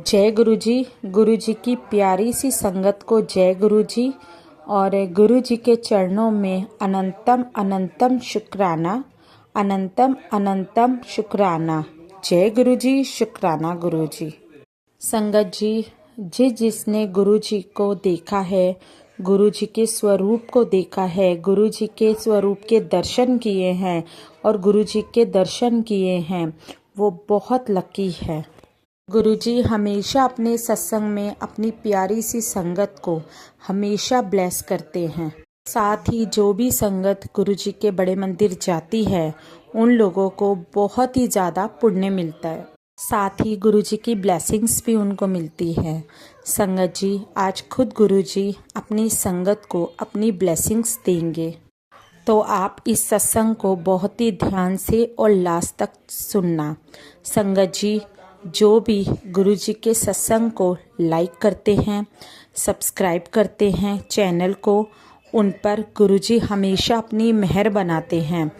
जय गुरु जी। गुरु जी की प्यारी सी संगत को जय गुरु जी। और गुरु जी के चरणों में अनंतम अनंतम शुक्राना, अनंतम अनंतम शुक्राना। जय गुरु जी, शुक्राना गुरु जी। संगत जी, जिसने गुरु जी को देखा है, गुरु जी के स्वरूप को देखा है, गुरु जी के स्वरूप के दर्शन किए हैं और गुरु जी के दर्शन किए हैं, वो बहुत लकी है। गुरु जी हमेशा अपने सत्संग में अपनी प्यारी सी संगत को हमेशा ब्लेस करते हैं। साथ ही जो भी संगत गुरु जी के बड़े मंदिर जाती है उन लोगों को बहुत ही ज़्यादा पुण्य मिलता है। साथ ही गुरु जी की ब्लेसिंग्स भी उनको मिलती है। संगत जी, आज खुद गुरु जी अपनी संगत को अपनी ब्लेसिंग्स देंगे, तो आप इस सत्संग को बहुत ही ध्यान से और लास्ट तक सुनना। संगत जी, जो भी गुरु जी के सत्संग को लाइक करते हैं, सब्सक्राइब करते हैं चैनल को, उन पर गुरु जी हमेशा अपनी मेहर बनाते हैं,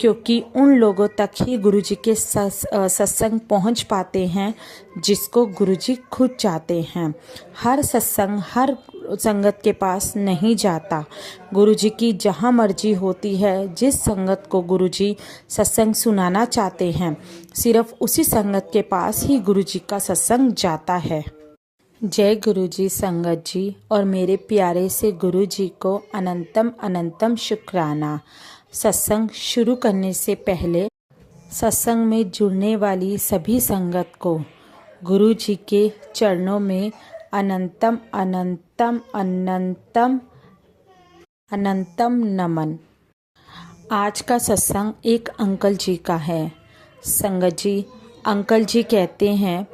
क्योंकि उन लोगों तक ही गुरु जी के सत्संग पहुंच पाते हैं जिसको गुरु जी खुद चाहते हैं। हर सत्संग हर संगत के पास नहीं जाता। गुरु जी की जहाँ मर्जी होती है, जिस संगत को गुरु जी सत्संग सुनाना चाहते हैं, सिर्फ उसी संगत के पास ही गुरु जी का सत्संग जाता है। जय गुरु जी संगत जी, और मेरे प्यारे से गुरु जी को अनंतम अनंतम शुक्राना। सत्संग शुरू करने से पहले सत्संग में जुड़ने वाली सभी संगत को गुरु जी के चरणों में अनंतम अनंतम अनंतम अनंतम नमन। आज का सत्संग एक अंकल जी का है। संगत जी, अंकल जी कहते हैं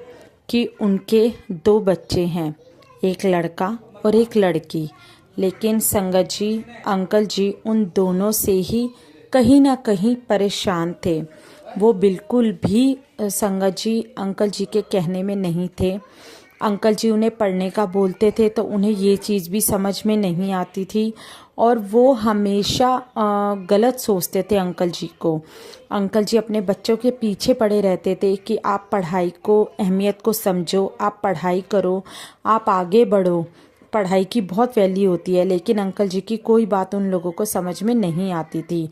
कि उनके 2 बच्चे हैं, एक लड़का और एक लड़की। लेकिन संगत जी, अंकल जी उन दोनों से ही कहीं ना कहीं परेशान थे। वो बिल्कुल भी संगत जी अंकल जी के कहने में नहीं थे। अंकल जी उन्हें पढ़ने का बोलते थे तो उन्हें ये चीज़ भी समझ में नहीं आती थी, और वो हमेशा गलत सोचते थे अंकल जी को। अंकल जी अपने बच्चों के पीछे पड़े रहते थे कि आप पढ़ाई को अहमियत को समझो, आप पढ़ाई करो, आप आगे बढ़ो, पढ़ाई की बहुत वैल्यू होती है। लेकिन अंकल जी की कोई बात उन लोगों को समझ में नहीं आती थी।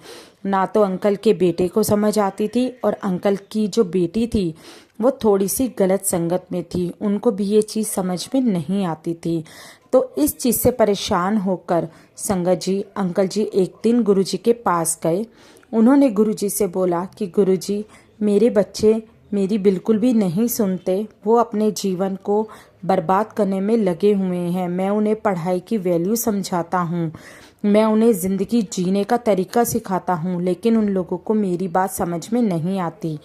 ना तो अंकल के बेटे को समझ आती थी, और अंकल की जो बेटी थी वो थोड़ी सी गलत संगत में थी, उनको भी ये चीज़ समझ में नहीं आती थी। तो इस चीज़ से परेशान होकर संगत जी अंकल जी एक दिन गुरु जी के पास गए। उन्होंने गुरु जी से बोला कि गुरु जी, मेरे बच्चे मेरी बिल्कुल भी नहीं सुनते, वो अपने जीवन को बर्बाद करने में लगे हुए हैं। मैं उन्हें पढ़ाई की वैल्यू समझाता हूँ, मैं उन्हें ज़िंदगी जीने का तरीका सिखाता हूँ, लेकिन उन लोगों को मेरी बात समझ में नहीं आती।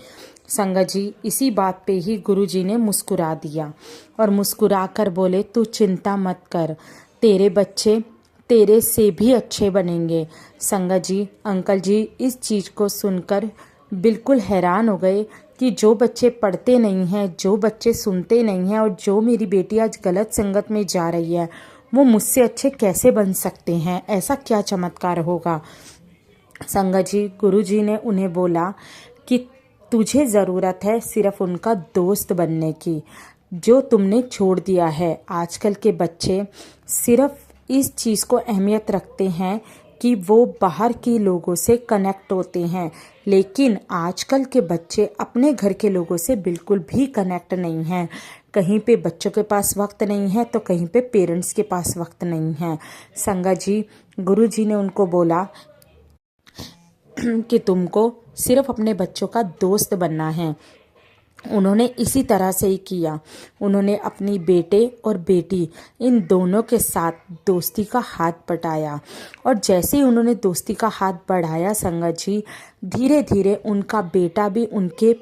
संगत जी, इसी बात पे ही गुरु जी ने मुस्कुरा दिया और मुस्कुरा कर बोले, तू चिंता मत कर, तेरे बच्चे तेरे से भी अच्छे बनेंगे। संगत जी, अंकल जी इस चीज़ को सुनकर बिल्कुल हैरान हो गए कि जो बच्चे पढ़ते नहीं हैं, जो बच्चे सुनते नहीं हैं, और जो मेरी बेटी आज गलत संगत में जा रही है, वो मुझसे अच्छे कैसे बन सकते हैं? ऐसा क्या चमत्कार होगा? संगत जी, गुरु जी ने उन्हें बोला कि तुझे ज़रूरत है सिर्फ उनका दोस्त बनने की, जो तुमने छोड़ दिया है। आजकल के बच्चे सिर्फ इस चीज़ को अहमियत रखते हैं कि वो बाहर के लोगों से कनेक्ट होते हैं, लेकिन आजकल के बच्चे अपने घर के लोगों से बिल्कुल भी कनेक्ट नहीं हैं। कहीं पे बच्चों के पास वक्त नहीं है तो कहीं पे पेरेंट्स के पास वक्त नहीं है। संगत जी, गुरु जी ने उनको बोला कि तुमको सिर्फ अपने बच्चों का दोस्त बनना है। उन्होंने इसी तरह से ही किया। उन्होंने अपनी बेटे और बेटी इन दोनों के साथ दोस्ती का हाथ बटाया, और जैसे ही उन्होंने दोस्ती का हाथ बढ़ाया संगत जी, धीरे धीरे उनका बेटा भी उनके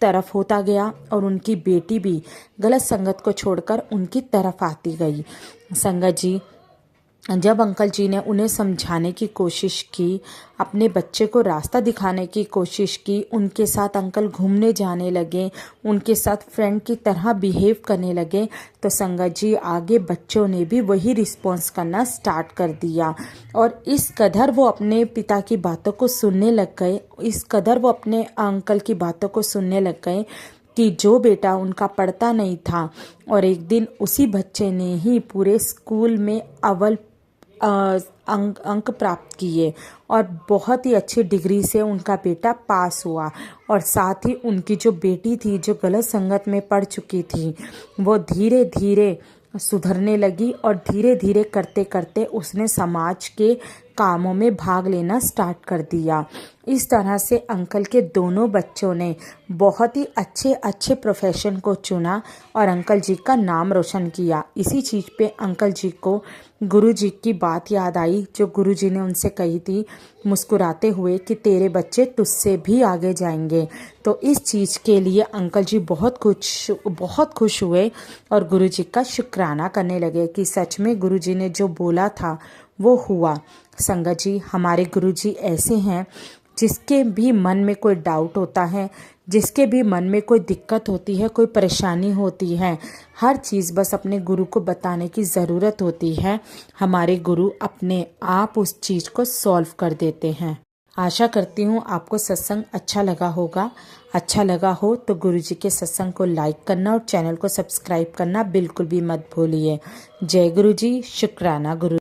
तरफ होता गया और उनकी बेटी भी गलत संगत को छोड़कर उनकी तरफ आती गई। संगत जी, जब अंकल जी ने उन्हें समझाने की कोशिश की, अपने बच्चे को रास्ता दिखाने की कोशिश की, उनके साथ अंकल घूमने जाने लगे, उनके साथ फ्रेंड की तरह बिहेव करने लगे, तो संगत जी आगे बच्चों ने भी वही रिस्पॉन्स करना स्टार्ट कर दिया। और इस कदर वो अपने पिता की बातों को सुनने लग गए, इस कदर वो अपने अंकल की बातों को सुनने लग गए कि जो बेटा उनका पढ़ता नहीं था और एक दिन उसी बच्चे ने ही पूरे स्कूल में अव्वल अंक प्राप्त किए और बहुत ही अच्छी डिग्री से उनका बेटा पास हुआ। और साथ ही उनकी जो बेटी थी जो गलत संगत में पड़ चुकी थी वो धीरे धीरे सुधरने लगी और धीरे धीरे करते करते उसने समाज के कामों में भाग लेना स्टार्ट कर दिया। इस तरह से अंकल के दोनों बच्चों ने बहुत ही अच्छे अच्छे प्रोफेशन को चुना और अंकल जी का नाम रोशन किया। इसी चीज़ पे अंकल जी को गुरु जी की बात याद आई जो गुरु जी ने उनसे कही थी मुस्कुराते हुए कि तेरे बच्चे तुझसे भी आगे जाएंगे। तो इस चीज़ के लिए अंकल जी बहुत खुश हुए और गुरु जी का शुक्राना करने लगे कि सच में गुरु जी ने जो बोला था वो हुआ। संगत जी, हमारे गुरु जी ऐसे हैं जिसके भी मन में कोई डाउट होता है, जिसके भी मन में कोई दिक्कत होती है, कोई परेशानी होती है, हर चीज़ बस अपने गुरु को बताने की ज़रूरत होती है। हमारे गुरु अपने आप उस चीज़ को सॉल्व कर देते हैं। आशा करती हूँ आपको सत्संग अच्छा लगा होगा। अच्छा लगा हो तो गुरु जी के सत्संग को लाइक करना और चैनल को सब्सक्राइब करना बिल्कुल भी मत भूलिए। जय गुरु जी। शुक्राना गुरु।